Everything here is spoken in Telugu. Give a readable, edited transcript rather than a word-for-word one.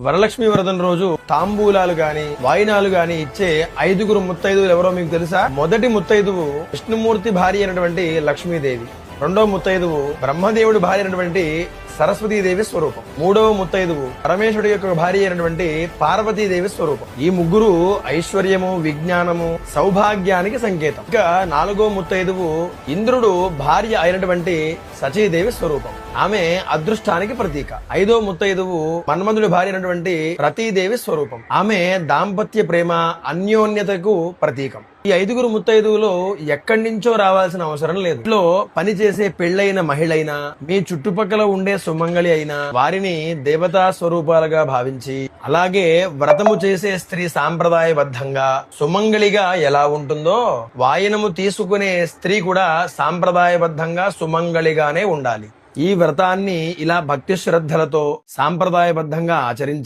వరలక్ష్మి వ్రతం రోజు తాంబూలాలు గాని వాయినాలు గాని ఇచ్చే 5గురు ముత్తైదువులు ఎవరో మీకు తెలుసా? మొదటి ముత్తైదువు విష్ణుమూర్తి భార్య అయినటువంటి లక్ష్మీదేవి, రెండో ముత్తైదువు బ్రహ్మదేవుడి భార్య అయినటువంటి సరస్వతీదేవి స్వరూపం, మూడవ ముత్తైదువు పరమేశ్వరుడి యొక్క భార్య అయినటువంటి పార్వతీదేవి స్వరూపం. ఈ ముగ్గురు ఐశ్వర్యము, విజ్ఞానము, సౌభాగ్యానికి సంకేతం. ఇక నాలుగో ముత్తైదువు ఇంద్రుడు భార్య అయినటువంటి సచీదేవి స్వరూపం, ఆమె అదృష్టానికి ప్రతీక. ఐదో ముత్తైదువు మన్మధుడి భార్య అయినటువంటి రతీదేవి స్వరూపం, ఆమె దాంపత్య ప్రేమ, అన్యోన్యతకు ప్రతీకం. ఈ 5గురు ముత్తైదువులో ఎక్కడి నుంచో రావాల్సిన అవసరం లేదు. ఇంట్లో పనిచేసే పెళ్లైన మహిళైనా, మీ చుట్టుపక్కల ఉండే సుమంగళి అయినా వారిని దేవతా స్వరూపాలుగా భావించి, అలాగే వ్రతము చేసే స్త్రీ సాంప్రదాయబద్ధంగా సుమంగళిగా ఎలా ఉంటుందో వాయనము తీసుకునే స్త్రీ కూడా సాంప్రదాయబద్ధంగా సుమంగళిగానే ఉండాలి. ఈ వ్రతాన్ని ఇలా భక్తి శ్రద్ధలతో సాంప్రదాయబద్ధంగా ఆచరించి